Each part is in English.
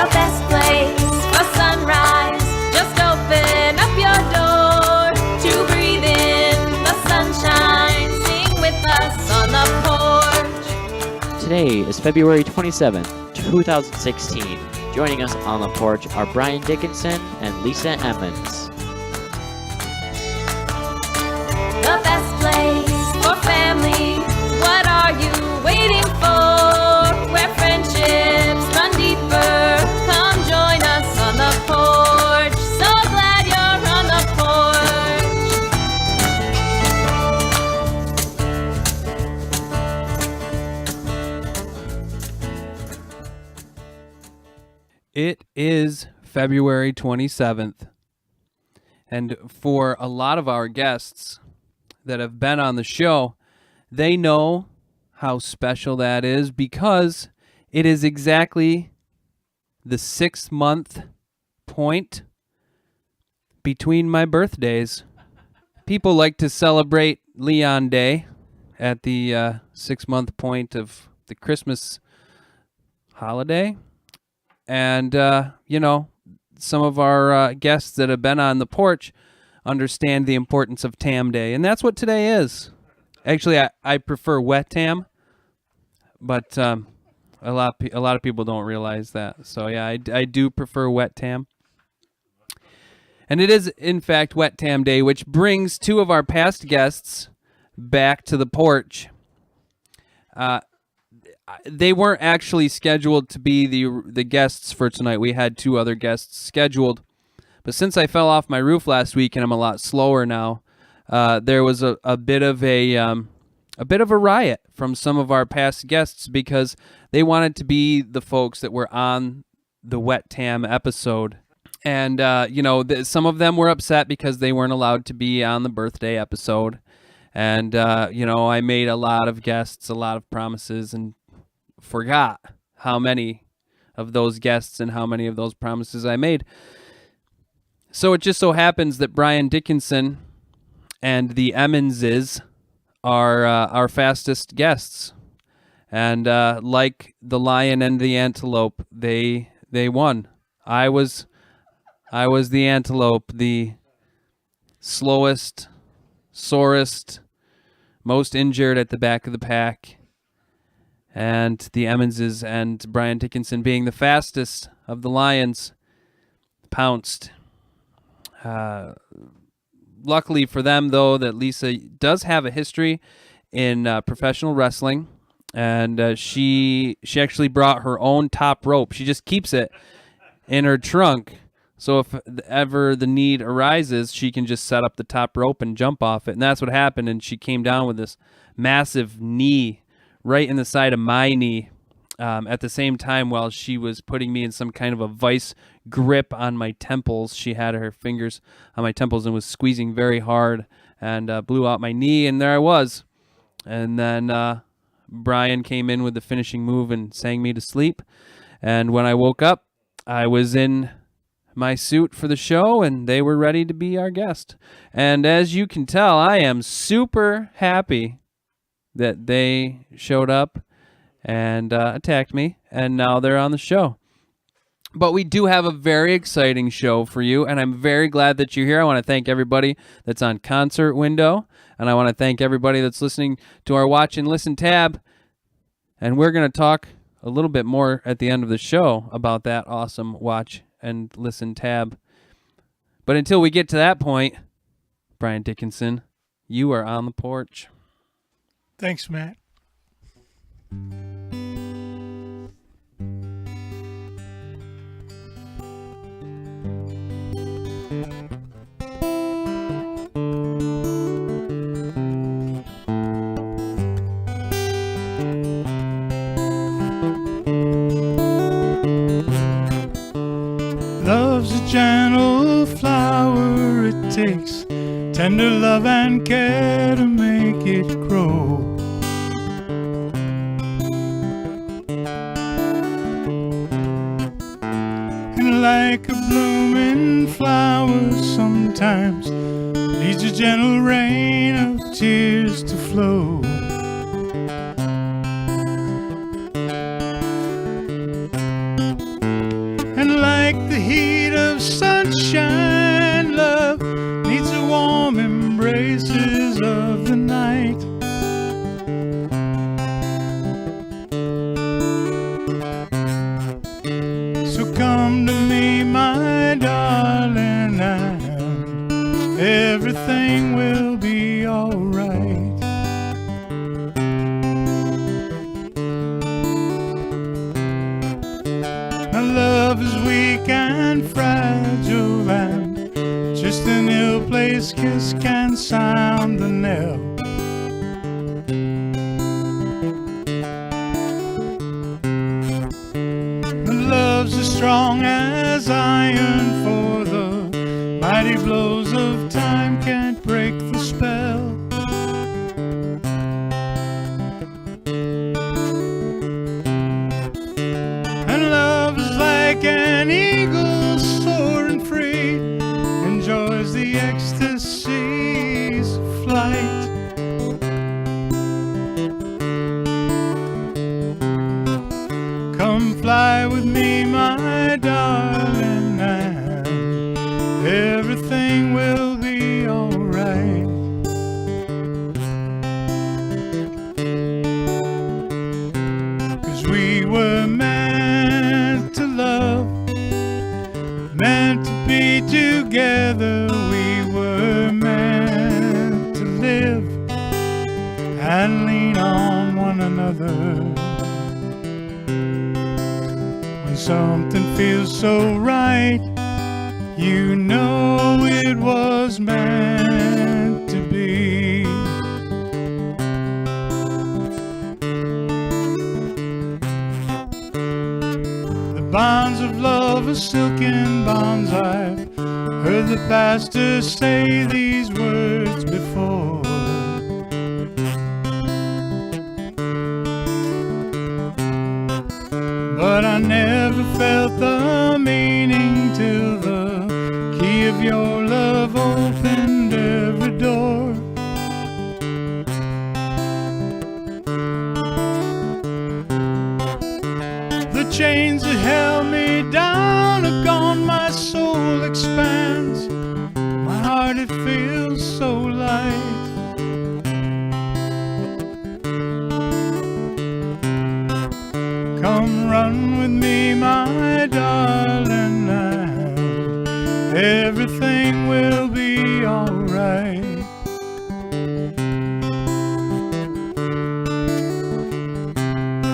The best place for sunrise. Just open up your door to breathe in the sunshine. Sing with us on the porch. Today is February 27th, 2016. Joining us on the porch are Bryan Dickenson and Lisa Emmons. The best place for family. What are you waiting for? Where friendships run deeper. Come join us on the porch. So glad you're on the porch. It is February 27th, and for a lot of our guests that have been on the show, they know how special that is because it is exactly the 6-month point between my birthdays. People like to celebrate Leon Day at the 6-month point of the Christmas holiday. And, some of our guests that have been on the porch understand the importance of Tam Day. And that's what today is. Actually, I prefer wet Tam, but a lot of people don't realize that. So, yeah, I do prefer wet Tam. And it is, in fact, wet Tam Day, which brings two of our past guests back to the porch. They weren't actually scheduled to be the guests for tonight. We had two other guests scheduled. But since I fell off my roof last week and I'm a lot slower now, there was a bit of a riot from some of our past guests because they wanted to be the folks that were on the Wet Tam episode. And, some of them were upset because they weren't allowed to be on the birthday episode. And, I made a lot of guests, a lot of promises, and forgot how many of those guests and how many of those promises I made. So it just so happens that Bryan Dickenson and the Emmonses are our fastest guests. And like the lion and the antelope, they won. I was the antelope, the slowest, sorest, most injured at the back of the pack. And the Emmonses and Bryan Dickenson, being the fastest of the lions, pounced. Luckily for them, though, that Lisa does have a history in professional wrestling, and she actually brought her own top rope. She just keeps it in her trunk, so if ever the need arises, she can just set up the top rope and jump off it. And that's what happened, and she came down with this massive knee right in the side of my knee at the same time while she was putting me in some kind of a vice grip on my temples. She had her fingers on my temples and was squeezing very hard and blew out my knee, and there I was. And then Bryan came in with the finishing move and sang me to sleep. And when I woke up, I was in my suit for the show, and they were ready to be our guest. And as you can tell, I am super happy that they showed up and attacked me, and now they're on the show. But we do have a very exciting show for you, and I'm very glad that you're here. I want to thank everybody that's on Concert Window, and I want to thank everybody that's listening to our Watch and Listen tab. And we're going to talk a little bit more at the end of the show about that awesome Watch and Listen tab. But until we get to that point, Bryan Dickenson, you are on the porch. Thanks, Matt. Love's a gentle flower, it takes tender love and care to make it grow. And like a blooming flower sometimes needs a gentle rain of tears to flow. weak and fragile, and just an ill-placed kiss can sound the knell. But love's as strong as iron, for the mighty blows of time can't break the spell. And love is like an eagle soaring free, enjoys the ecstasy's flight. Come fly with me, my darling, and everything will be alright. 'Cause we were meant to love, meant to be together. We were meant to live and lean on one another. When something feels so right, you know it was meant to be. The bonds of love are silken bonds. I've heard the pastor say these words before. But I never felt the meaning till the key of your love opened every door. The chains that held me down are gone, my soul expands, my heart it feels so light. Come run with me, my darling, and everything will be alright.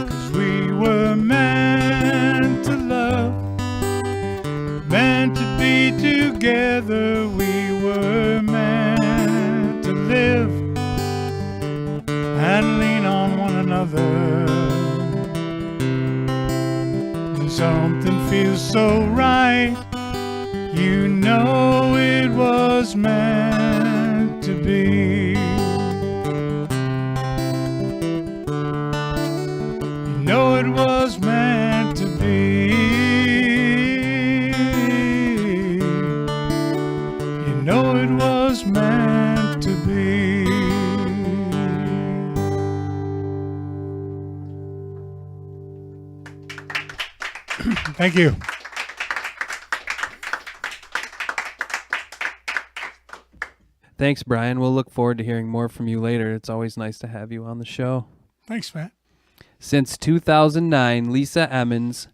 'Cause we were meant to love, meant to be together. We were meant to live and lean on one another. Something feels so right, you know it was meant to be. You know it was meant to be. You know it was meant to be. Thank you. Thanks, Brian. We'll look forward to hearing more from you later. It's always nice to have you on the show. Thanks, Matt. Since 2009, Lisa Emmons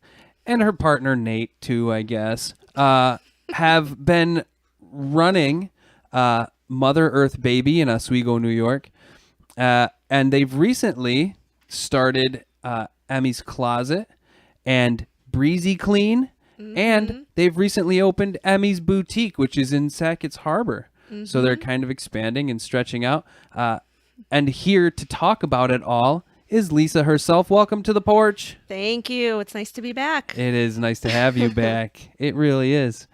and her partner Nate, too, I guess, have been running Mother Earth Baby in Oswego, New York. And they've recently started Emmy's Closet and Breezy Clean. And they've recently opened Emmy's Boutique, which is in Sackett's Harbor. So they're kind of expanding and stretching out. And here to talk about it all is Lisa herself. Welcome to the porch. Thank you. It's nice to be back. It is nice to have you back. It really is.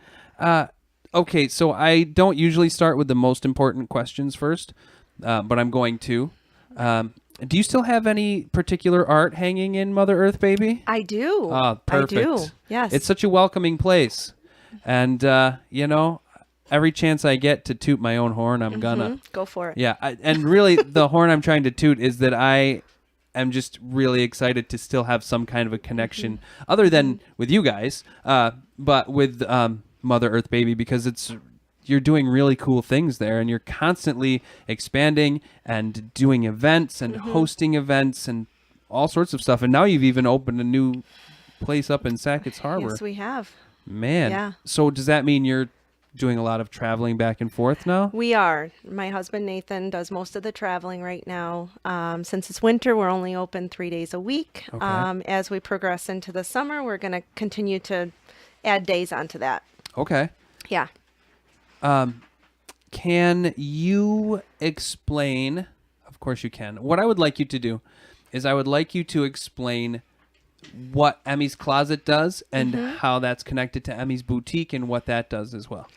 Okay, so I don't usually start with the most important questions first, but I'm going to. Do you still have any particular art hanging in Mother Earth Baby? I do. Oh, perfect. I do. Yes. It's such a welcoming place. And, you know, every chance I get to toot my own horn, I'm gonna. Go for it. Yeah, and really the horn I'm trying to toot is that I am just really excited to still have some kind of a connection other than with you guys, but with Mother Earth Baby, because you're doing really cool things there, and you're constantly expanding and doing events and hosting events and all sorts of stuff. And now you've even opened a new place up in Sackett's Harbor. Yes, we have. Man. Yeah. So does that mean you're doing a lot of traveling back and forth now? We are. My husband, Nathan, does most of the traveling right now. Since it's winter, we're only open 3 days a week. Okay. As we progress into the summer, we're going to continue to add days onto that. Okay. Yeah. Can you explain? Of course you can. What I would like you to do is I would like you to explain what Emmy's Closet does and how that's connected to Emmy's Boutique and what that does as well.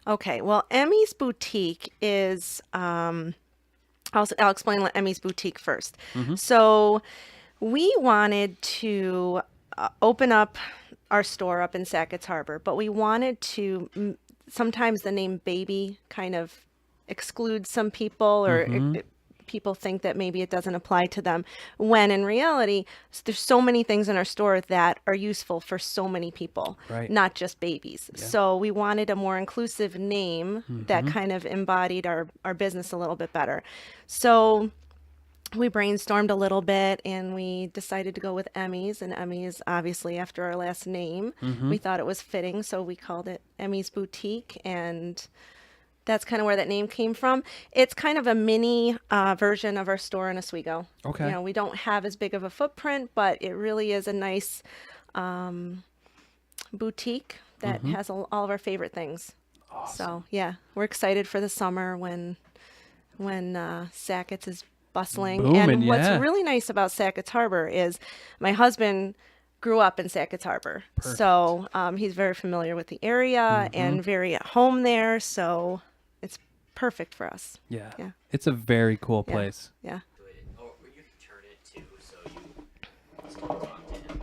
Okay. Well, Emmy's Boutique is, I'll explain Emmy's Boutique first. So we wanted to open up our store up in Sackett's Harbor, but we wanted to, sometimes the name baby kind of excludes some people, or people think that maybe it doesn't apply to them, when in reality, there's so many things in our store that are useful for so many people, Right. not just babies. So we wanted a more inclusive name that kind of embodied our business a little bit better. So we brainstormed a little bit and we decided to go with Emmy's, and Emmy is obviously after our last name. We thought it was fitting, so we called it Emmy's Boutique, and that's kind of where that name came from. It's kind of a mini version of our store in Oswego. Okay. You know, we don't have as big of a footprint, but it really is a nice boutique that has all of our favorite things. So yeah, we're excited for the summer when Sackett's is bustling. Booming, and what's yeah. really nice about Sackett's Harbor is my husband grew up in Sackett's Harbor. So he's very familiar with the area and very at home there. So it's perfect for us. Yeah. Yeah. It's a very cool Yeah. place. Yeah. Or you can turn it too, so you still talk to him.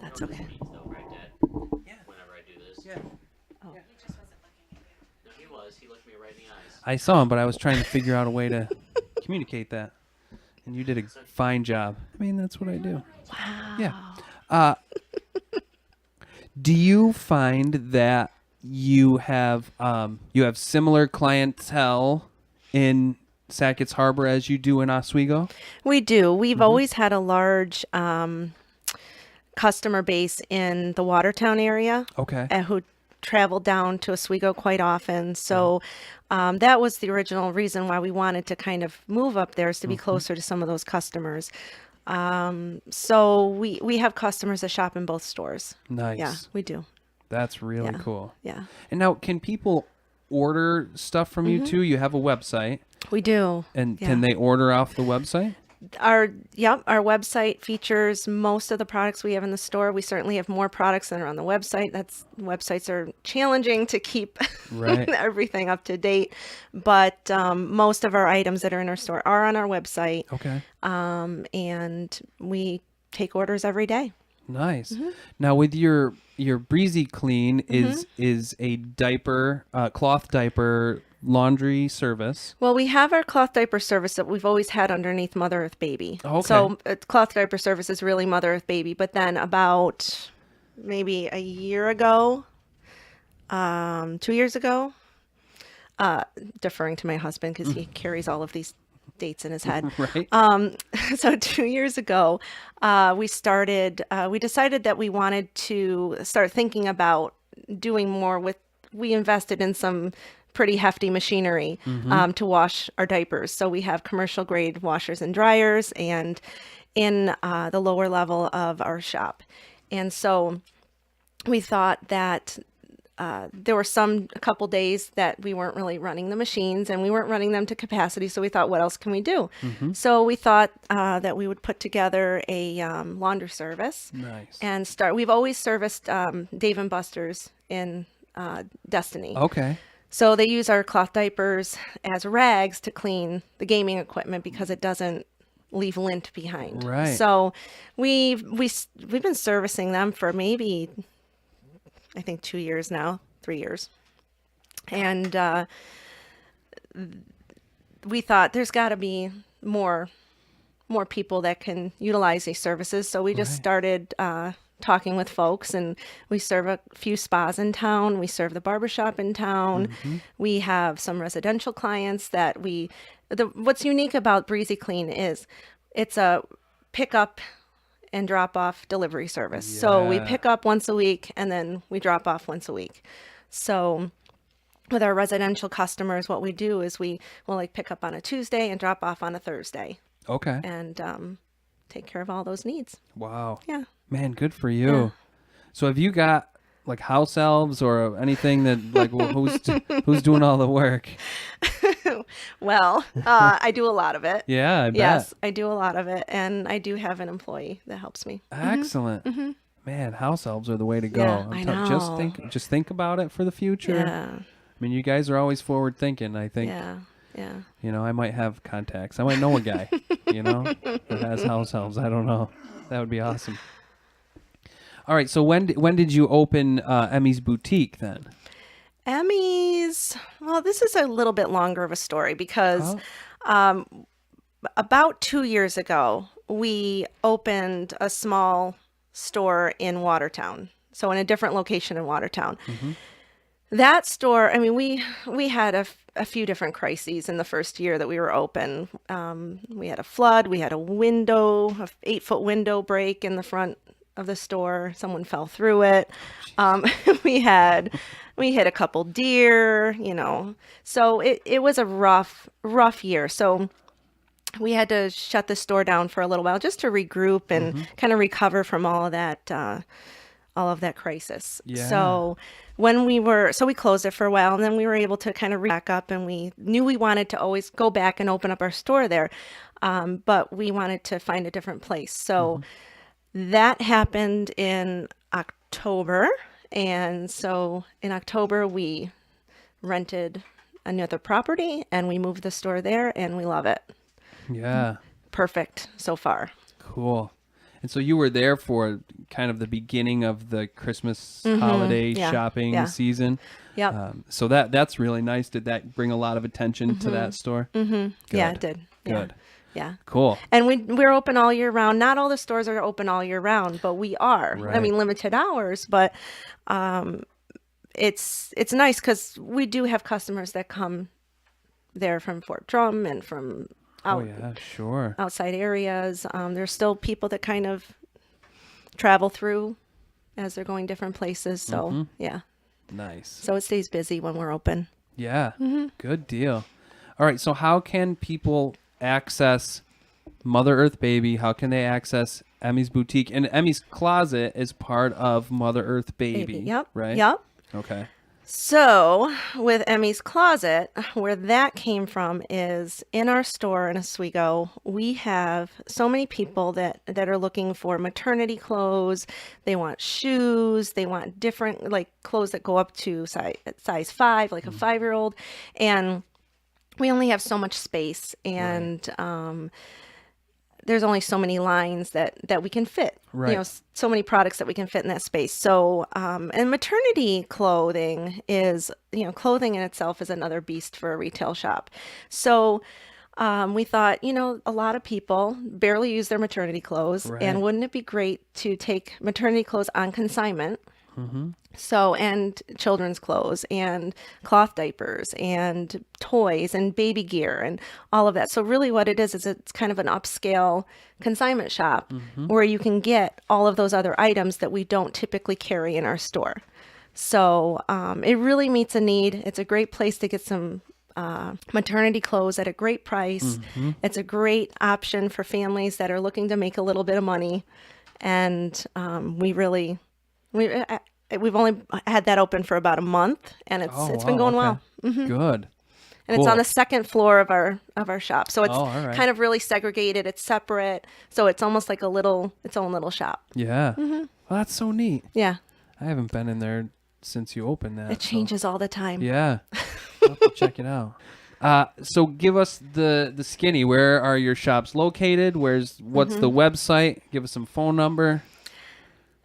That's okay. Though, right, Dad? Yeah. Whenever I do this. Yeah. No, he was. He looked me right in the eyes. I saw him, but I was trying to figure out a way to communicate that. And you did a fine job. I mean, that's what I do. Wow. Yeah. Do you find that you have similar clientele in Sackett's Harbor as you do in Oswego? We do. We've always had a large customer base in the Watertown area. Okay. Who traveled down to Oswego quite often. So that was the original reason why we wanted to kind of move up there, is to be closer to some of those customers. So we have customers that shop in both stores. Nice. Yeah, we do. That's really Yeah. cool. Yeah, And now, can people order stuff from you too? You have a website, we do. and Yeah. can they order off the website? Our website features most of the products we have in the store. We certainly have more products than are on the website. Websites are challenging to keep Right. everything up to date, but most of our items that are in our store are on our website, Okay. and we take orders every day. Nice. Now, with your Breezy Clean is a diaper, cloth diaper laundry service. Well, we have our cloth diaper service that we've always had underneath Mother Earth Baby. Okay. So cloth diaper service is really Mother Earth Baby. But then about maybe a year ago, 2 years ago, deferring to my husband because he carries all of these dates in his head. Right. So 2 years ago, we decided that we wanted to start thinking about doing more we invested in some pretty hefty machinery to wash our diapers. So we have commercial grade washers and dryers and in the lower level of our shop. And so we thought that there were a couple days that we weren't really running the machines and we weren't running them to capacity. So we thought, what else can we do? So we thought that we would put together a laundry service. Nice. And we've always serviced Dave & Buster's in Destiny. Okay. So they use our cloth diapers as rags to clean the gaming equipment because it doesn't leave lint behind. Right. So we've been servicing them for maybe, I think 2 years now, 3 years. And we thought there's got to be more people that can utilize these services. So we just started talking with folks, and we serve a few spas in town. We serve the barbershop in town. We have some residential clients that what's unique about Breezy Clean is it's a pickup and drop off delivery service. So we Yeah. pick up once a week and then we drop off once a week. So with our residential customers, what we do is we'll like pick up on a Tuesday and drop off on a Thursday, Okay. and take care of all those needs. Wow. Yeah. Man, good for you. So have you got like house elves or anything that like who's doing all the work? Well, I do a lot of it. Yeah, I bet. Yes, I do a lot of it, and I do have an employee that helps me. Excellent. Man, house elves are the way to go. Yeah, I know. Just think about it for the future. Yeah, I mean, you guys are always forward thinking. I think, yeah. you know, I might have contacts. I might know a guy, you know, that has house elves. I don't know. That would be awesome. All right. So when did you open Emmy's Boutique then? Emmy's, well, this is a little bit longer of a story because about 2 years ago, we opened a small store in Watertown. So in a different location in Watertown. That store, I mean, we had a few different crises in the first year that we were open. We had a flood, we had a 8-foot window break in the front of the store. Someone fell through it. We hit a couple deer, you know. So it was a rough year. So we had to shut the store down for a little while just to regroup and kind of recover from all of that crisis. Yeah. So we closed it for a while, and then we were able to kind of back up, and we knew we wanted to always go back and open up our store there. But we wanted to find a different place. So that happened in October. And so in October, we rented another property and we moved the store there, and we love it. Yeah. Perfect so far. Cool. And so you were there for kind of the beginning of the Christmas holiday shopping season. Yep. So that's really nice. Did that bring a lot of attention to that store? Yeah, it did. Good. Yeah. Cool. And we're open all year round. Not all the stores are open all year round, but we are. Right. I mean, limited hours, but it's nice because we do have customers that come there from Fort Drum and from outside areas. There's still people that kind of travel through as they're going different places. So yeah. Nice. So it stays busy when we're open. Yeah. Good deal. All right. So how can people access Mother Earth Baby? How can they access Emmy's Boutique? And Emmy's Closet is part of Mother Earth Baby. Yep. Right? Yep. Okay. So with Emmy's Closet, where that came from is in our store in Oswego, we have so many people that are looking for maternity clothes. They want shoes. They want different like clothes that go up to size 5, like a 5-year-old. And we only have so much space, and there's only so many lines that we can fit. Right. You know, so many products that we can fit in that space. So, and maternity clothing is, you know, clothing in itself is another beast for a retail shop. So, we thought, you know, a lot of people barely use their maternity clothes, and wouldn't it be great to take maternity clothes on consignment? So, and children's clothes and cloth diapers and toys and baby gear and all of that. So really what it is it's kind of an upscale consignment shop where you can get all of those other items that we don't typically carry in our store. So it really meets a need. It's a great place to get some maternity clothes at a great price. It's a great option for families that are looking to make a little bit of money. And we've only had that open for about a month, and it's been going well. Good. And it's on the second floor of our shop, so it's kind of really segregated. It's separate, so it's almost like its own little shop. Yeah. Well, that's so neat. Yeah. I haven't been in there since you opened that. It changes all the time. Yeah. I'll have to check it out. So give us the skinny. Where are your shops located? What's the website? Give us some phone number.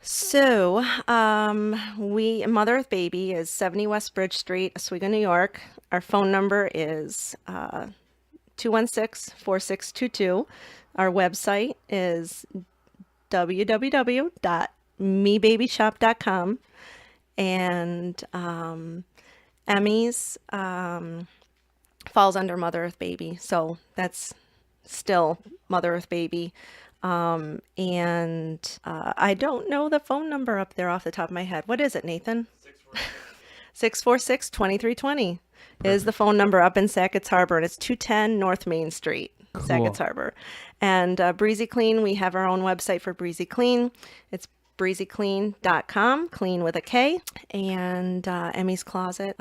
So, Mother Earth Baby is 70 West Bridge Street, Oswego, New York. Our phone number is 216-4622. Our website is www.mebabyshop.com. And Emmy's falls under Mother Earth Baby. So that's still Mother Earth Baby. And I don't know the phone number up there off the top of my head. What is it, Nathan? 646-2320 is the phone number up in Sackett's Harbor, and it's 210 North Main Street, Sackett's Harbor. And Breezy Clean, we have our own website for Breezy Clean. It's breezyclean.com, clean with a K. And Emmy's Closet,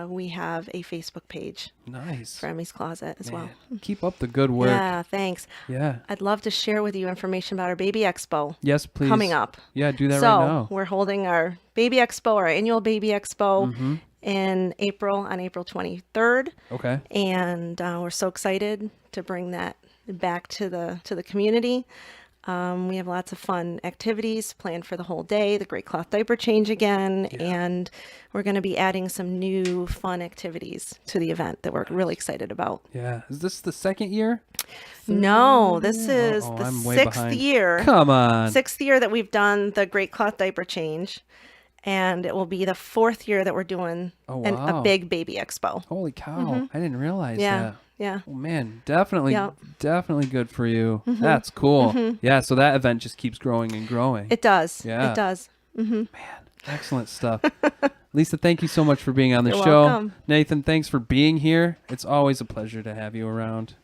we have a Facebook page Nice. for Emmy's Closet as well. Man, keep up the good work. Yeah, thanks. Yeah. I'd love to share with you information about our Baby Expo Yes, please. coming up. Yeah, do that So right now. we're holding our Baby Expo, our annual Baby Expo, Mm-hmm. in April, on April 23rd. Okay. And we're so excited to bring that back to the community. We have lots of fun activities planned for the whole day, the Great Cloth Diaper Change again, and we're going to be adding some new fun activities to the event that we're really excited about. Yeah. Is this the second year? No, this is Uh-oh, the I'm way 6th behind. year. Come on. 6th year that we've done the Great Cloth Diaper Change, and it will be the 4th year that we're doing Oh, a wow. big Baby Expo. Holy cow. I didn't realize Yeah, that. yeah. Oh, man, definitely, Yep. definitely good for you. That's cool. Yeah, so that event just keeps growing and growing. It does. Yeah. It does. Excellent stuff. Lisa, thank you so much for being on the You're show. welcome. Nathan, thanks for being here. It's always a pleasure to have you around.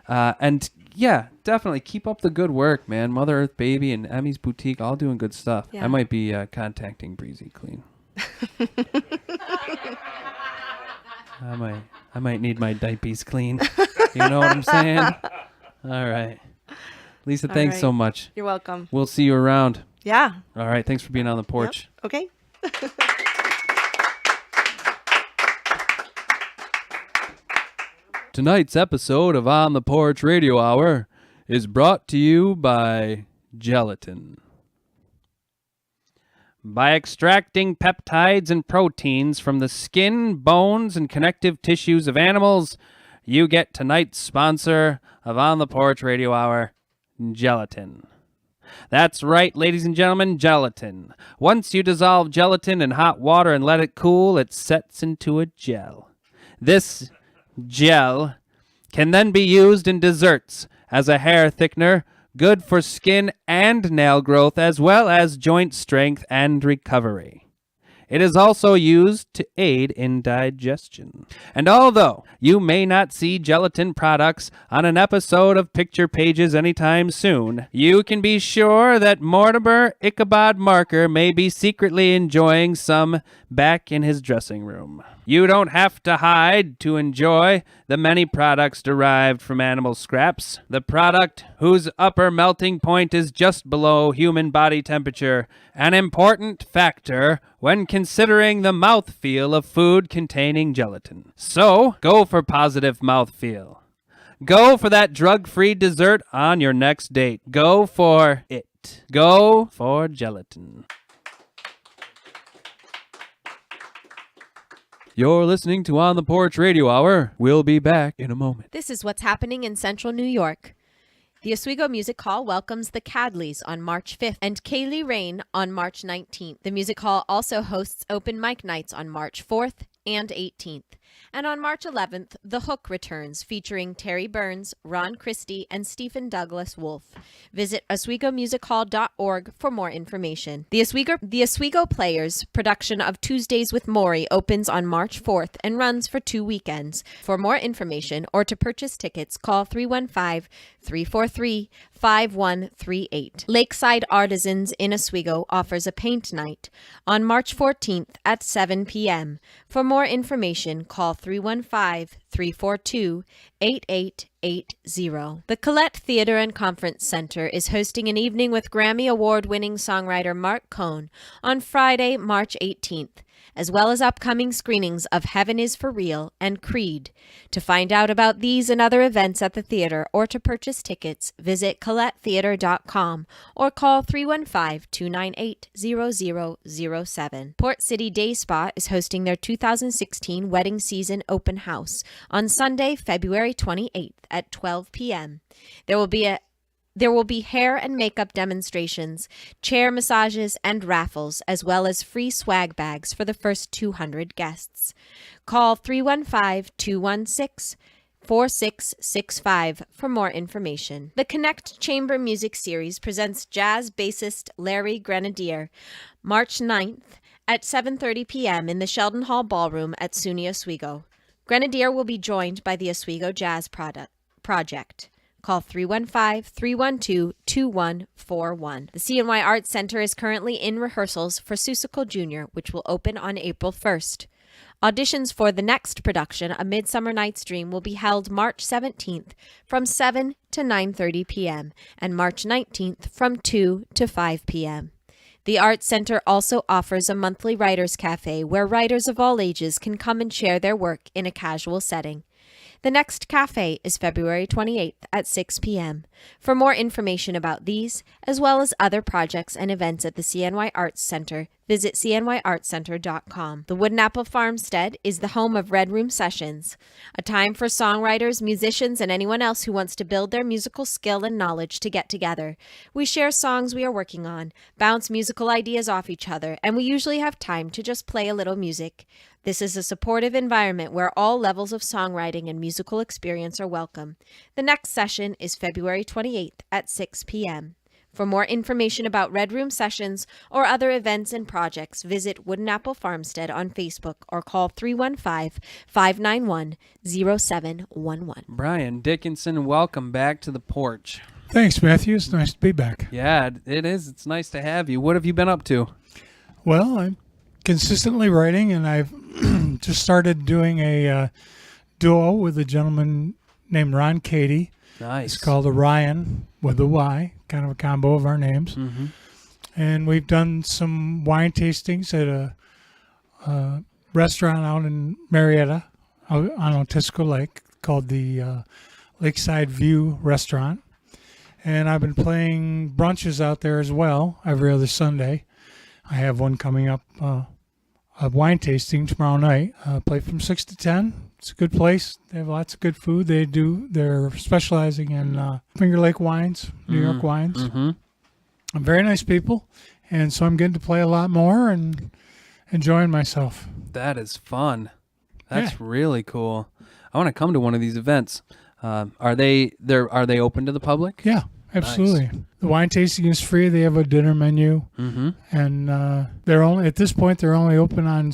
And yeah, definitely keep up the good work, man. Mother Earth Baby and Emmy's Boutique, all doing good stuff. Yeah. I might be contacting Breezy Clean. I might need my diapers clean. You know what I'm saying? All right. Lisa, All thanks right. so much. You're welcome. We'll see you around. Yeah. All right. Thanks for being on the porch. Yep. Okay. Tonight's episode of On the Porch Radio Hour is brought to you by gelatin. By extracting peptides and proteins from the skin, bones, and connective tissues of animals, you get tonight's sponsor of On the Porch Radio Hour, gelatin. That's right, ladies and gentlemen, gelatin. Once you dissolve gelatin in hot water and let it cool, it sets into a gel. This gel can then be used in desserts as a hair thickener, good for skin and nail growth, as well as joint strength and recovery. It is also used to aid in digestion. And although you may not see gelatin products on an episode of Picture Pages anytime soon, you can be sure that Mortimer Ichabod Marker may be secretly enjoying some back in his dressing room. You don't have to hide to enjoy the many products derived from animal scraps. The product whose upper melting point is just below human body temperature, an important factor when considering the mouthfeel of food containing gelatin. So, go for positive mouthfeel. Go for that drug-free dessert on your next date. Go for it. Go for gelatin. You're listening to On the Porch Radio Hour. We'll be back in a moment. This is what's happening in Central New York. The Oswego Music Hall welcomes the Cadleys on March 5th and Kaylee Rain on March 19th. The Music Hall also hosts open mic nights on March 4th and 18th. And on March 11th, The Hook returns, featuring Terry Burns, Ron Christie, and Stephen Douglas Wolfe. Visit OswegoMusicHall.org for more information. The Oswego Players production of Tuesdays with Maury opens on March 4th and runs for 2 weekends. For more information or to purchase tickets, call 315-343-5138. Lakeside Artisans in Oswego offers a paint night on March 14th at 7 p.m. For more information, call 315-342-8880. The Colette Theater and Conference Center is hosting an evening with Grammy Award-winning songwriter Mark Cohn on Friday, March 18th, as well as upcoming screenings of Heaven is for Real and Creed. To find out about these and other events at the theater or to purchase tickets, visit ColetteTheater.com or call 315-298-0007. Port City Day Spa is hosting their 2016 wedding season open house on Sunday, February 28th at 12 p.m. There will be hair and makeup demonstrations, chair massages, and raffles, as well as free swag bags for the first 200 guests. Call 315-216-4665 for more information. The Connect Chamber Music Series presents jazz bassist Larry Grenadier, March 9th at 7:30 p.m. in the Sheldon Hall Ballroom at SUNY Oswego. Grenadier will be joined by the Oswego Jazz Project. Call 315-312-2141. The CNY Arts Center is currently in rehearsals for Seussical Jr., which will open on April 1st. Auditions for the next production, A Midsummer Night's Dream, will be held March 17th from 7 to 9:30 p.m. and March 19th from 2 to 5 p.m. The Arts Center also offers a monthly writers' cafe where writers of all ages can come and share their work in a casual setting. The next cafe is February 28th at 6 p.m. For more information about these, as well as other projects and events at the CNY Arts Center, visit cnyartscenter.com. The Wooden Apple Farmstead is the home of Red Room Sessions, a time for songwriters, musicians, and anyone else who wants to build their musical skill and knowledge to get together. We share songs we are working on, bounce musical ideas off each other, and we usually have time to just play a little music. This is a supportive environment where all levels of songwriting and musical experience are welcome. The next session is February 28th at 6 p.m. For more information about Red Room Sessions or other events and projects, visit Wooden Apple Farmstead on Facebook or call 315-591-0711. Bryan Dickenson, welcome back to the Porch. Thanks, Matthew. It's nice to be back. Yeah, it is. It's nice to have you. What have you been up to? Well, I'm consistently writing, and I've just started doing a duo with a gentleman named Ron Cady. Nice. It's called Orion with a Y, kind of a combo of our names. Mm-hmm. And we've done some wine tastings at a restaurant out in Marietta on Otisco Lake called the Lakeside View Restaurant. And I've been playing brunches out there as well every other Sunday. I have one coming up, a wine tasting tomorrow night. Play from 6 to 10. It's a good place. They have lots of good food. They're specializing in Finger Lake wines, New York wines. Mm-hmm. And very nice people. And so I'm getting to play a lot more and enjoying myself. That is fun. That's really cool. I want to come to one of these events. Are they open to the public? Yeah, absolutely. Nice. The wine tasting is free. They have a dinner menu. Mm-hmm. And they're only open on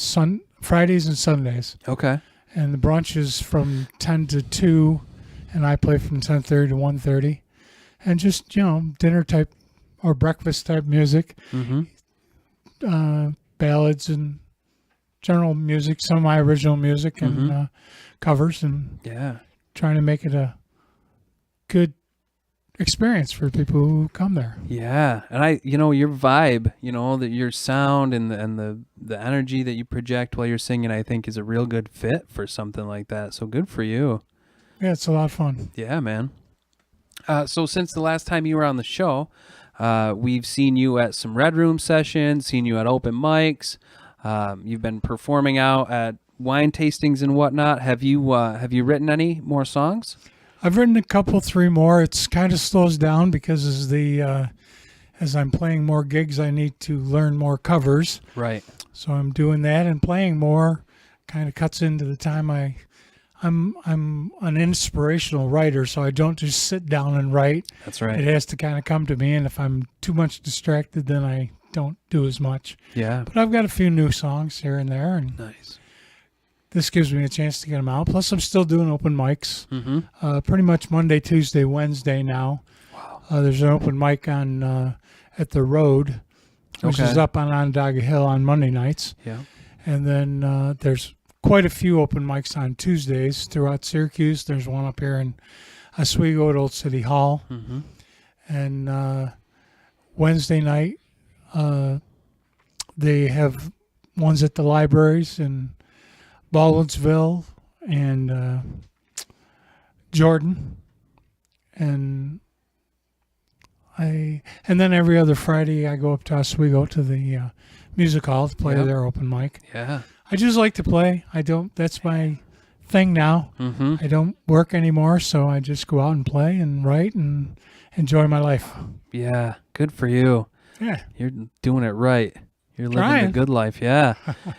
Fridays and Sundays. Okay. And the brunch is from 10 to 2, and I play from 10:30 to 1:30. And just, dinner type or breakfast type music, ballads and general music, some of my original music and covers, and trying to make it a good experience for people who come there. Yeah, and your vibe, your sound and the energy that you project while you're singing, I think is a real good fit for something like that. So good for you. Yeah, it's a lot of fun. Yeah, man. So since the last time you were on the show, we've seen you at some Red Room sessions, seen you at open mics. You've been performing out at wine tastings and whatnot. Have you written any more songs? I've written a couple, 3 more. It's kind of slows down because as I'm playing more gigs, I need to learn more covers. Right. So I'm doing that, and playing more kind of cuts into the time I'm an inspirational writer, so I don't just sit down and write. That's right. It has to kind of come to me, and if I'm too much distracted, then I don't do as much. Yeah. But I've got a few new songs here and there, and nice. This gives me a chance to get them out. Plus, I'm still doing open mics, Mm-hmm. pretty much Monday, Tuesday, Wednesday now. Wow. There's an open mic on at the Road, which is up on Onondaga Hill on Monday nights. Yeah. And then there's quite a few open mics on Tuesdays throughout Syracuse. There's one up here in Oswego at Old City Hall. Mm-hmm. And Wednesday night, they have ones at the libraries in Baldwinsville and Jordan. And then every other Friday I go up to Oswego to the music hall to play their open mic. Yeah. I just like to play. That's my thing now. Mm-hmm. I don't work anymore, so I just go out and play and write and enjoy my life. Yeah. Good for you. Yeah. You're doing it right. You're living Trying. the good life, yeah.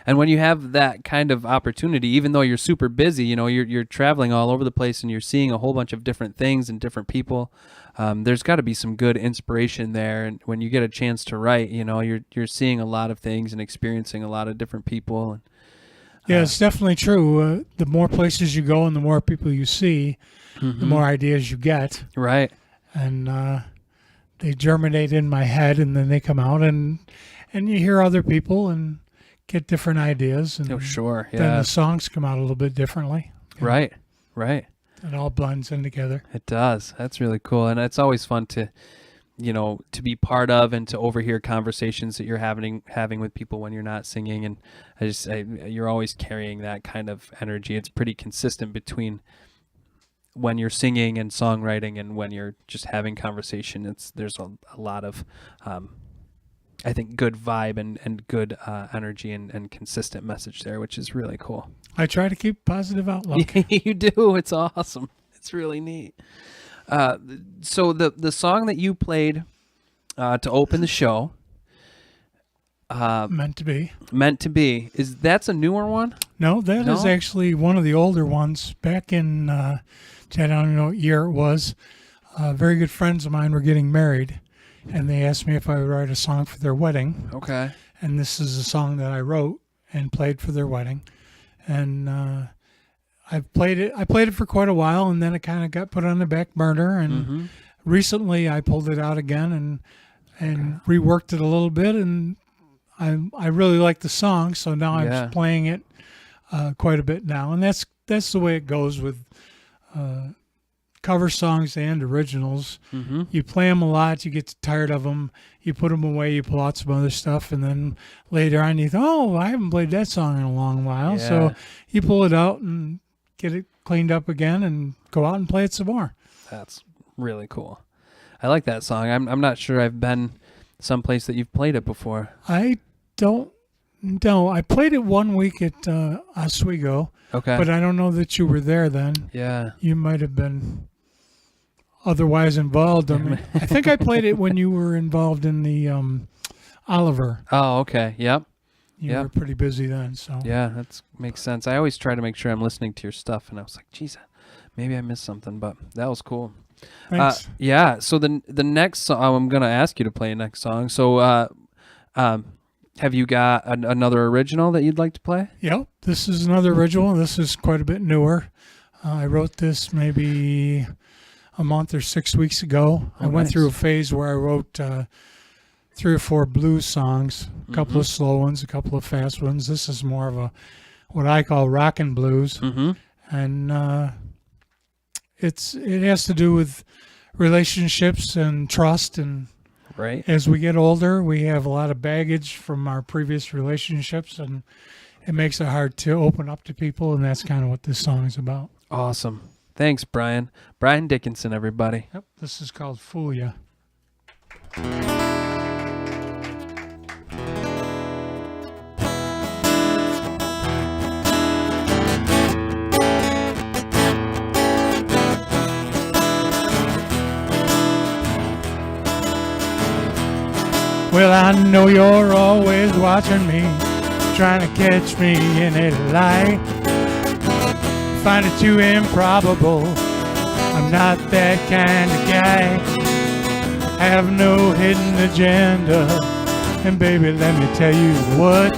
And when you have that kind of opportunity, even though you're super busy, you're traveling all over the place and you're seeing a whole bunch of different things and different people. There's got to be some good inspiration there. And when you get a chance to write, you're seeing a lot of things and experiencing a lot of different people. Yeah, it's definitely true. The more places you go and the more people you see, the more ideas you get. Right. And they germinate in my head, and then they come out, and you hear other people and get different ideas. And Oh, sure. then Yeah. the songs come out a little bit differently. Right. Right. It all blends in together. It does. That's really cool. And it's always fun to, to be part of and to overhear conversations that you're having with people when you're not singing. And you're always carrying that kind of energy. It's pretty consistent between when you're singing and songwriting and when you're just having conversation. There's a lot of, I think, good vibe and good energy and consistent message there, which is really cool. I try to keep positive outlook. You do. It's awesome. It's really neat. So the song that you played to open the show, Meant to be. Meant to Be, that's a newer one? No, that is No? actually one of the older ones. Back in, I don't know what year it was, very good friends of mine were getting married, and they asked me if I would write a song for their wedding. Okay. And this is a song that I wrote and played for their wedding. And I played it for quite a while, and then it kind of got put on the back burner. And recently I pulled it out again and reworked it a little bit, and I really like the song, so now I'm just playing it quite a bit now. And that's the way it goes with cover songs and originals. You play them a lot, you get tired of them, you put them away, you pull out some other stuff, and then later on you think, oh, I haven't played that song in a long while. Yeah. So you pull it out and get it cleaned up again and go out and play it some more. That's really cool. I like that song. I'm not sure I've been someplace that you've played it before. I don't know. I played it one week at Oswego, Okay. but I don't know that you were there then. Yeah. You might have been otherwise involved. I think I played it when you were involved in the Oliver. Oh, okay. Yep. You Yep. were pretty busy then, so. Yeah, that makes sense. I always try to make sure I'm listening to your stuff, and I was like, geez, maybe I missed something, but that was cool. Thanks. Yeah, so the next song, I'm going to ask you to play a next song. So have you got another original that you'd like to play? Yep, this is another original. This is quite a bit newer. I wrote this maybe a month or 6 weeks ago. I went through a phase where I wrote 3 or 4 blues songs, a couple of slow ones, a couple of fast ones. This is more of what I call rock and blues. And it has to do with relationships and trust. And Right. as we get older, we have a lot of baggage from our previous relationships, and it makes it hard to open up to people, and that's kind of what this song is about. Awesome. Thanks, Bryan. Bryan Dickenson, everybody. Yep, this is called Fool Ya. Well, I know you're always watching me, trying to catch me in a lie. Find it too improbable, I'm not that kind of guy. I have no hidden agenda, and baby, let me tell you what.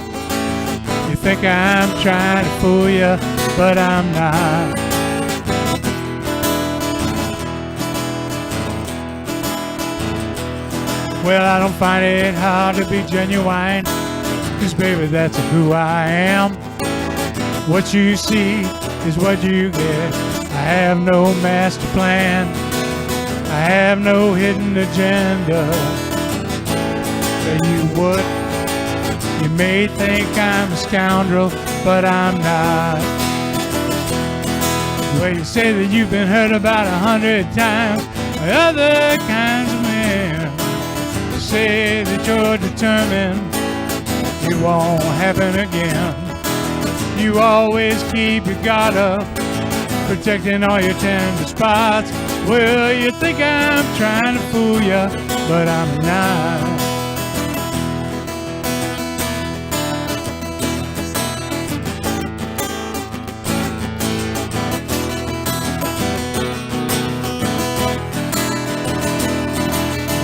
You think I'm trying to fool you, but I'm not. Well, I don't find it hard to be genuine, 'cause baby, that's who I am. What you see is what you get. I have no master plan, I have no hidden agenda. Tell you what, you may think I'm a scoundrel, but I'm not. Well, you say that you've been hurt about 100 times by other kinds of men. You say that you're determined it won't happen again. You always keep your guard up, protecting all your tender spots. Well, you think I'm trying to fool you, but I'm not.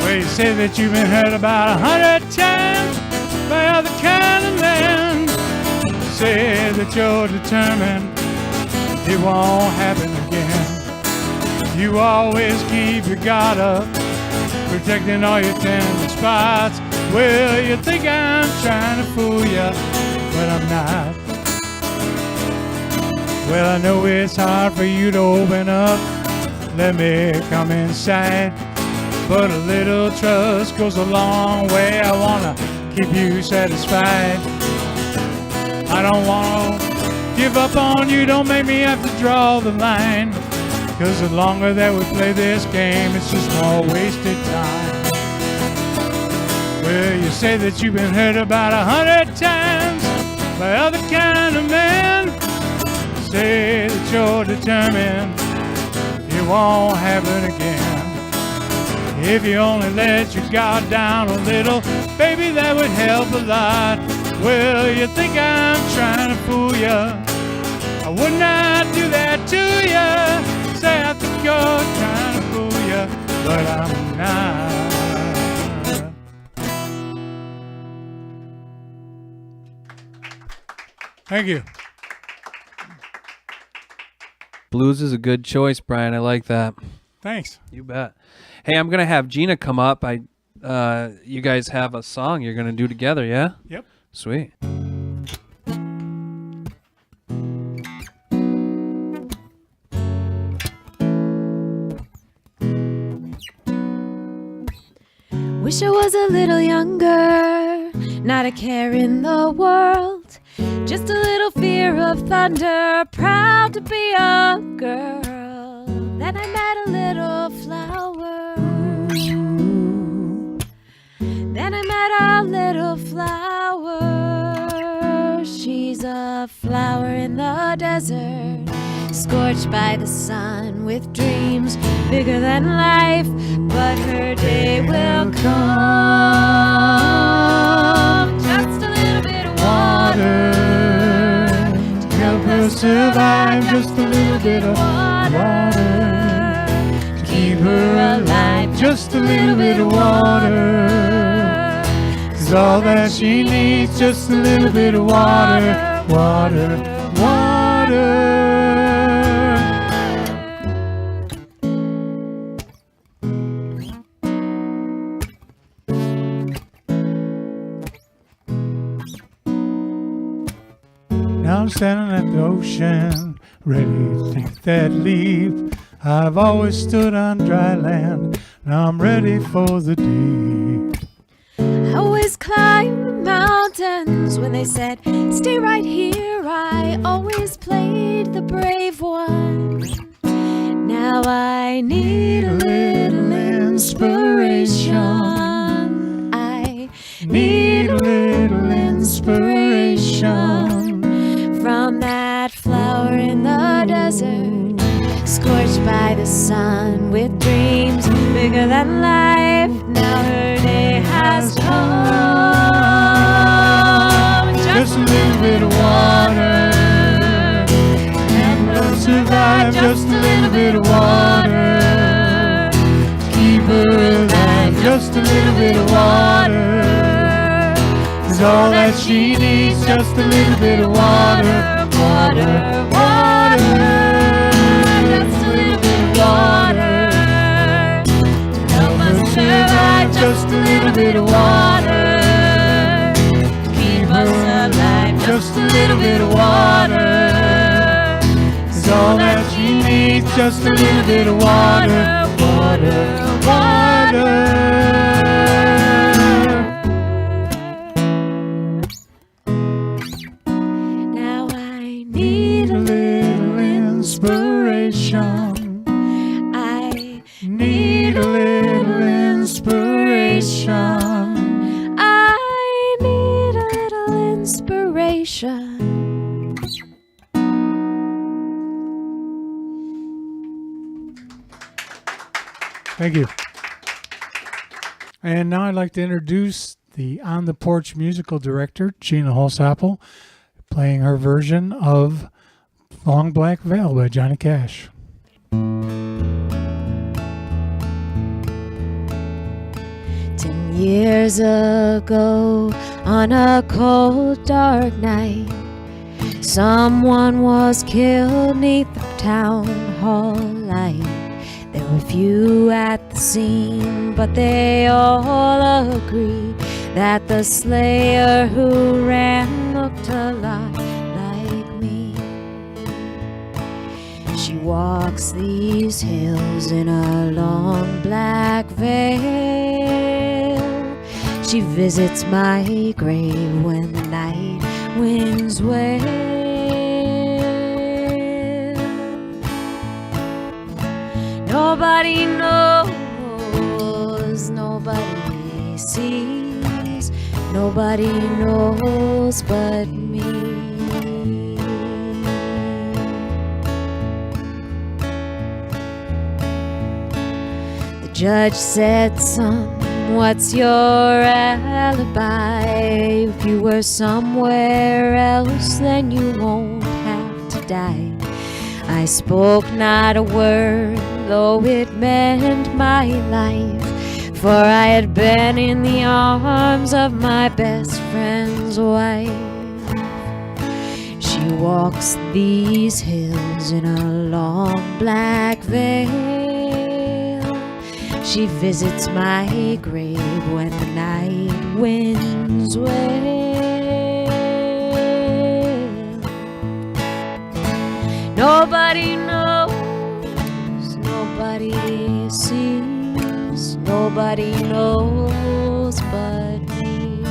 Well, you say that you've been hurt about 100 times by other kind of men. say that you're determined it won't happen again. You always keep your guard up, protecting all your tender spots. Well, you think I'm trying to fool you, but I'm not. Well, I know it's hard for you to open up. Let me come inside. But a little trust goes a long way. I wanna keep you satisfied. I don't wanna give up on you. Don't make me have to draw the line. 'Cause the longer that we play this game, it's just more wasted time. Well, you say that you've been hurt about 100 times by other kind of men. Say that you're determined it won't happen again. If you only let your guard down a little, baby, that would help a lot. Well, you think I'm trying to fool you. I would not do that to you. Say I think you're trying to fool you, but I'm not. Thank you. Blues is a good choice, Brian. I like that. Thanks. You bet. Hey, I'm gonna have Gina come up. You guys have a song you're gonna do together, yeah? Yep. Sweet. Wish I was a little younger, not a care in the world, just a little fear of thunder, proud to be a girl. Then I met a little flower. Then I met a little flower. She's a flower in the desert, scorched by the sun, with dreams bigger than life. But her day will come. Just a little bit of water To help her survive, just a little bit of water. To keep her alive, just a little bit of water. 'Cause all that she needs, just a little bit of water, water, water. Now I'm standing at the ocean, ready to take that leap. I've always stood on dry land, now I'm ready for the deep. I always climbed mountains when they said, stay right here. I always played the brave one. Now I need a little inspiration. I need a little inspiration from that flower in the desert, scorched by the sun, with dreams bigger than life. Now her day has come. Just a little bit of water, help her survive. Just a little bit of water, keep her alive. Just a little bit of water is all that she needs. Just a little bit of water, water, water. Just a little bit of water to help us survive. Just a little bit of water to keep us alive. Just a little bit of water is all that she needs. Just a little bit of water, water, water. Now I need a little inspiration. I Need a little inspiration. I need a little inspiration. Thank you. And now I'd like to introduce the On the Porch musical director, Gina Holsapple, playing her version of Long Black Veil by Johnny Cash. 10 years ago, on a cold, dark night, Someone was killed 'neath the town hall light. There were few at the scene, but they all agree that the slayer who ran looked a lot like me. She walks these hills in a long black veil. She visits my grave when the night winds wail. Nobody knows, nobody sees, nobody knows but me. The judge said, son, what's your alibi? If you were somewhere else, then you won't have to die. I spoke not a word, though it meant my life, for I had been in the arms of my best friend's wife. She walks these hills in a long black veil. She visits my grave when the night winds wail. Nobody knows, nobody sees, nobody knows but me.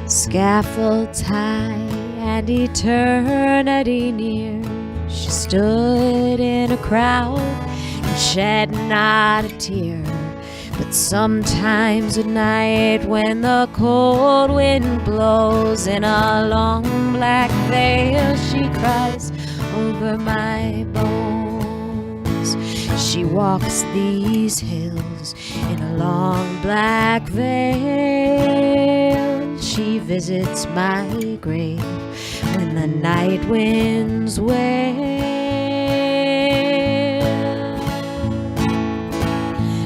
Scaffolds high and eternity near, she stood in a crowd and shed not a tear. But sometimes at night when the cold wind blows in a long black veil, she cries over my bones. She walks these hills in a long black veil. She visits my grave when the night winds wail.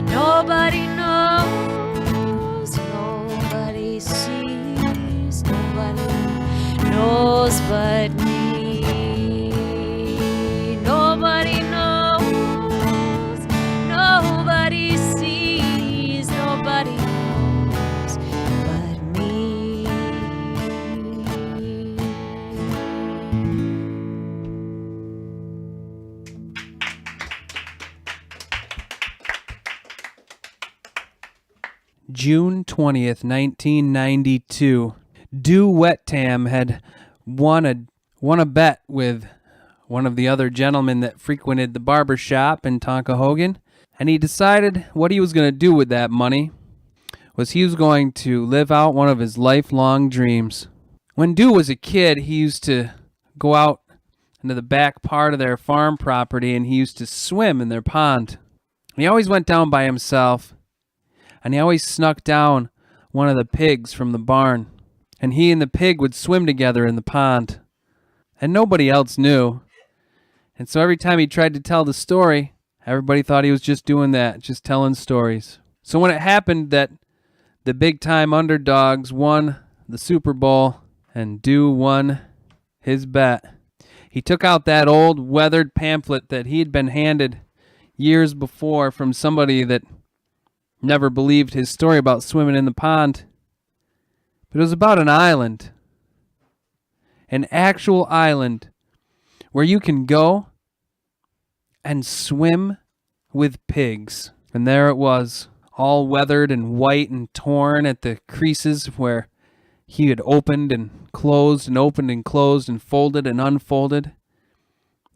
Nobody knows, nobody sees, nobody knows but me. Nobody knows, nobody sees, nobody knows but me. June 20th, 1992. Dew Wettam had won a bet with one of the other gentlemen that frequented the barber shop in Tonkahogan, and he decided what he was going to do with that money was he was going to live out one of his lifelong dreams. When Dew was a kid, he used to go out into the back part of their farm property and he used to swim in their pond. And he always went down by himself, and he always snuck down one of the pigs from the barn. And he and the pig would swim together in the pond. And nobody else knew. And so every time he tried to tell the story, everybody thought he was just doing that, just telling stories. So when it happened that the big-time underdogs won the Super Bowl and Dew won his bet, he took out that old weathered pamphlet that he had been handed years before from somebody that never believed his story about swimming in the pond. But it was about an island. An actual island where you can go and swim with pigs. And there it was, all weathered and white and torn at the creases where he had opened and closed and opened and closed and folded and unfolded.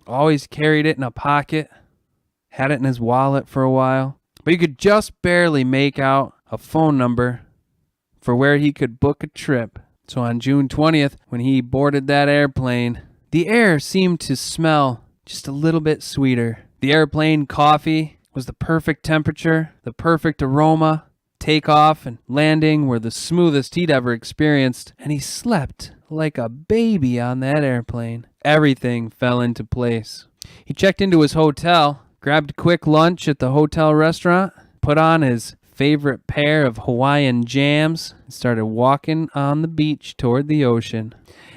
Always carried it in a pocket. Had it in his wallet for a while. But he could just barely make out a phone number for where he could book a trip. So on June 20th, when he boarded that airplane, the air seemed to smell just a little bit sweeter. The airplane coffee was the perfect temperature, the perfect aroma. Takeoff and landing were the smoothest he'd ever experienced, and he slept like a baby on that airplane. Everything fell into place. He checked into his hotel grabbed a quick lunch at the hotel restaurant, put on his favorite pair of Hawaiian jams, and started walking on the beach toward the ocean.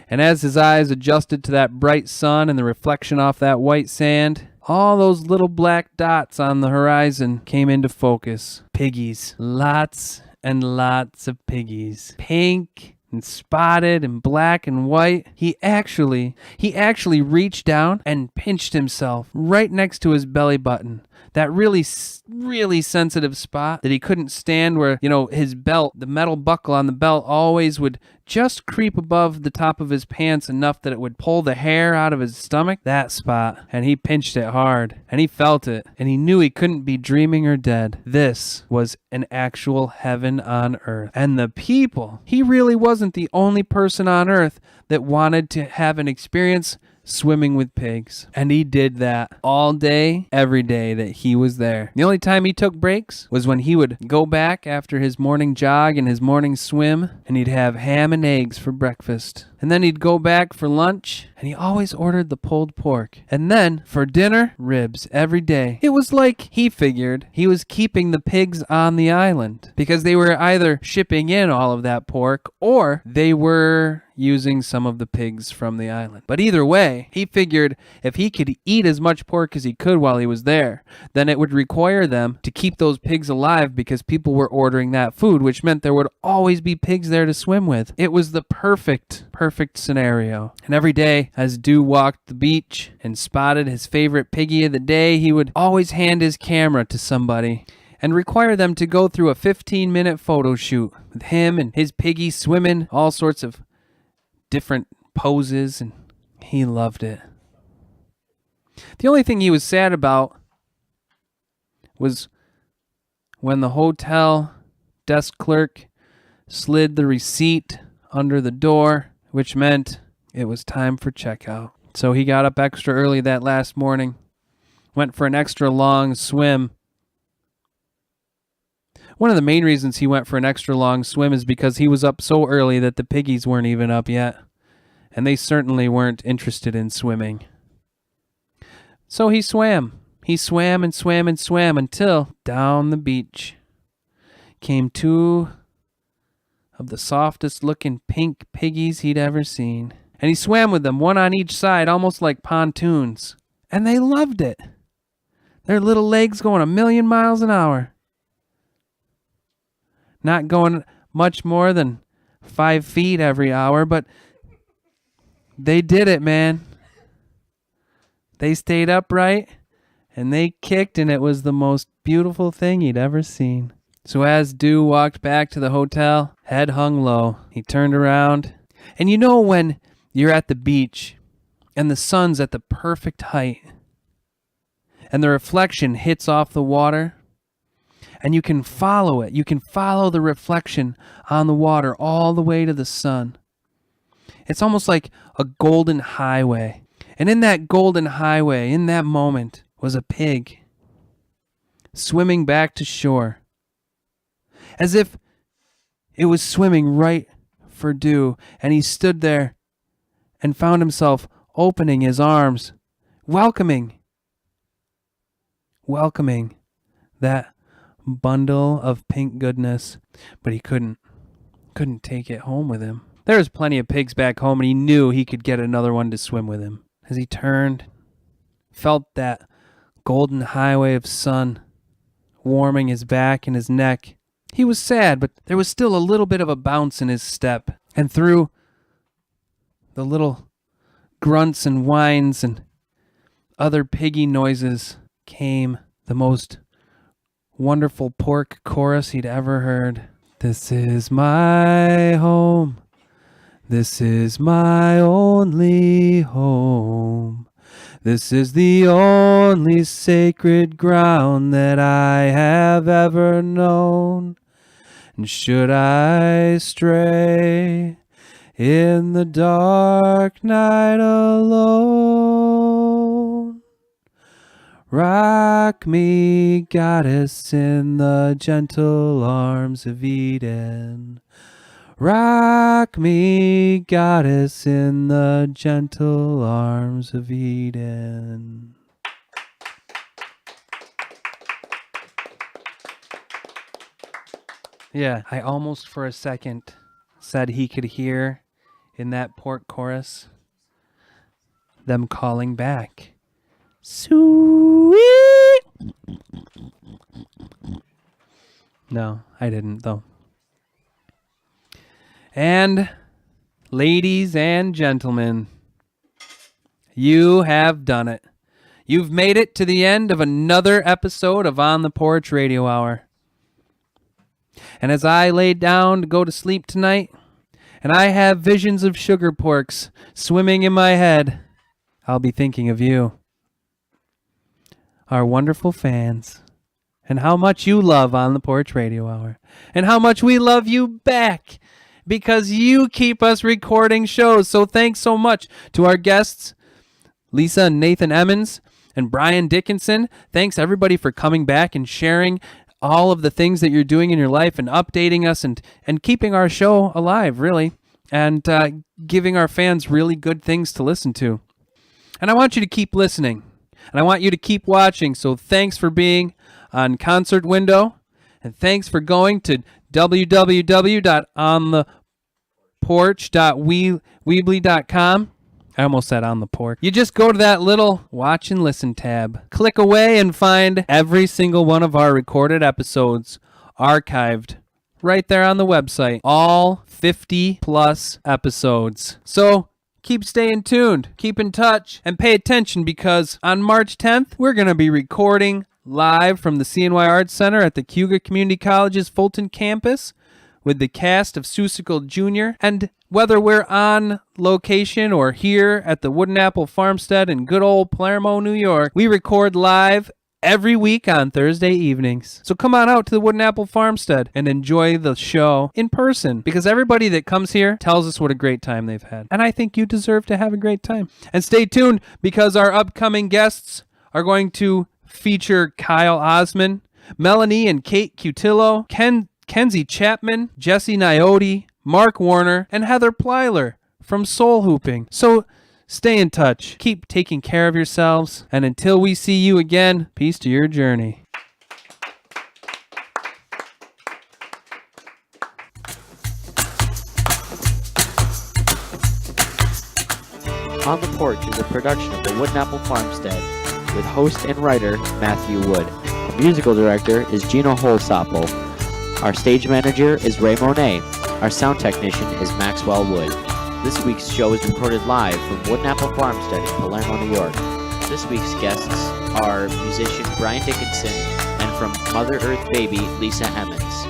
And as his eyes adjusted to that bright sun and the reflection off that white sand, all those little black dots on the horizon came into focus. Piggies. Lots and lots of piggies. Pink and spotted and black and white. He actually reached down and pinched himself right next to his belly button. That really sensitive spot that he couldn't stand, where, his belt, the metal buckle on the belt, always would just creep above the top of his pants enough that it would pull the hair out of his stomach. That spot. And he pinched it hard. And he felt it. And he knew he couldn't be dreaming or dead. This was an actual heaven on earth. And the people. He really wasn't the only person on earth that wanted to have an experience swimming with pigs. And he did that all day, every day that he was there. The only time he took breaks was when he would go back after his morning jog and his morning swim, and he'd have ham and eggs for breakfast. And then he'd go back for lunch, and he always ordered the pulled pork. And then for dinner, ribs every day. It was like he figured he was keeping the pigs on the island, because they were either shipping in all of that pork or they were using some of the pigs from the island. But either way, he figured if he could eat as much pork as he could while he was there, then it would require them to keep those pigs alive, because people were ordering that food, which meant there would always be pigs there to swim with. It was the perfect scenario. And every day, as Dew walked the beach and spotted his favorite piggy of the day, he would always hand his camera to somebody and require them to go through a 15-minute photo shoot with him and his piggy swimming all sorts of different poses, and he loved it. The only thing he was sad about was when the hotel desk clerk slid the receipt under the door, which meant it was time for checkout. So he got up extra early that last morning, went for an extra long swim. One of the main reasons he went for an extra long swim is because he was up so early that the piggies weren't even up yet, and they certainly weren't interested in swimming. So he swam. He swam and swam and swam until down the beach came two of the softest looking pink piggies he'd ever seen. And he swam with them, one on each side, almost like pontoons. And they loved it. Their little legs going 1,000,000 miles an hour. Not going much more than 5 feet every hour, but they did it, man. They stayed upright, and they kicked, and it was the most beautiful thing he'd ever seen. So as Dew walked back to the hotel, head hung low, he turned around. And you know when you're at the beach, and the sun's at the perfect height, and the reflection hits off the water, and you can follow it. You can follow the reflection on the water all the way to the sun. It's almost like a golden highway. And in that golden highway, in that moment, was a pig swimming back to shore, as if it was swimming right for Dew. And he stood there and found himself opening his arms, welcoming that bundle of pink goodness. But he couldn't take it home with him. There was plenty of pigs back home, and he knew he could get another one to swim with him. As he turned, felt that golden highway of sun warming his back and his neck, he was sad, but there was still a little bit of a bounce in his step. And through the little grunts and whines and other piggy noises came the most wonderful pork chorus he'd ever heard. This is my home. This is my only home. This is the only sacred ground that I have ever known. And should I stray in the dark night alone, rock me, goddess, in the gentle arms of Eden. Rock me, goddess, in the gentle arms of Eden. Yeah, I almost for a second said he could hear in that Pork chorus them calling back. Sweet. No, I didn't though. And ladies and gentlemen, you have done it. You've made it to the end of another episode of On the Porch Radio Hour. And as I lay down to go to sleep tonight, and I have visions of sugar porks swimming in my head, I'll be thinking of you, our wonderful fans, and how much you love On the Porch Radio Hour, and how much we love you back, because you keep us recording shows. So thanks so much to our guests, Lisa and Nathan Emmons and Bryan Dickenson. Thanks everybody for coming back and sharing all of the things that you're doing in your life and updating us and keeping our show alive, really, and giving our fans really good things to listen to. And I want you to keep listening, and I want you to keep watching. So thanks for being on Concert Window, and thanks for going to www.ontheporch.weebly.com. I almost said on the porch. You just go to that little watch and listen tab. Click away and find every single one of our recorded episodes archived right there on the website. All 50 plus episodes. So keep staying tuned, keep in touch, and pay attention, because on March 10th, we're going to be recording live from the CNY Arts Center at the Cayuga Community College's Fulton campus with the cast of Seussical Jr. And whether we're on location or here at the Wooden Apple Farmstead in good old Palermo, New York, we record live every week on Thursday evenings. So come on out to the Wooden Apple Farmstead and enjoy the show in person, because everybody that comes here tells us what a great time they've had. And I think you deserve to have a great time. And stay tuned, because our upcoming guests are going to feature Kyle Osman, Melanie and Kate Cutillo, Kenzie Chapman, Jesse Niote, Mark Warner, and Heather Plyler from Soul Hooping. So stay in touch, keep taking care of yourselves, and until we see you again, peace to your journey. On the Porch is a production of the Wooden Apple Farmstead with host and writer Matthew Wood. The musical director is Gino Holsopple. Our stage manager is Ray Monet. Our sound technician is Maxwell Wood. This week's show is recorded live from Wooden Apple Farmstead in Palermo, New York. This week's guests are musician Bryan Dickenson and from Mother Earth Baby, Lisa Emmons.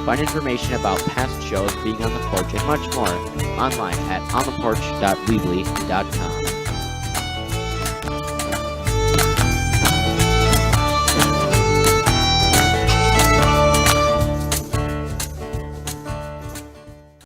Find information about past shows, being on the porch, and much more online at ontheporch.weebly.com.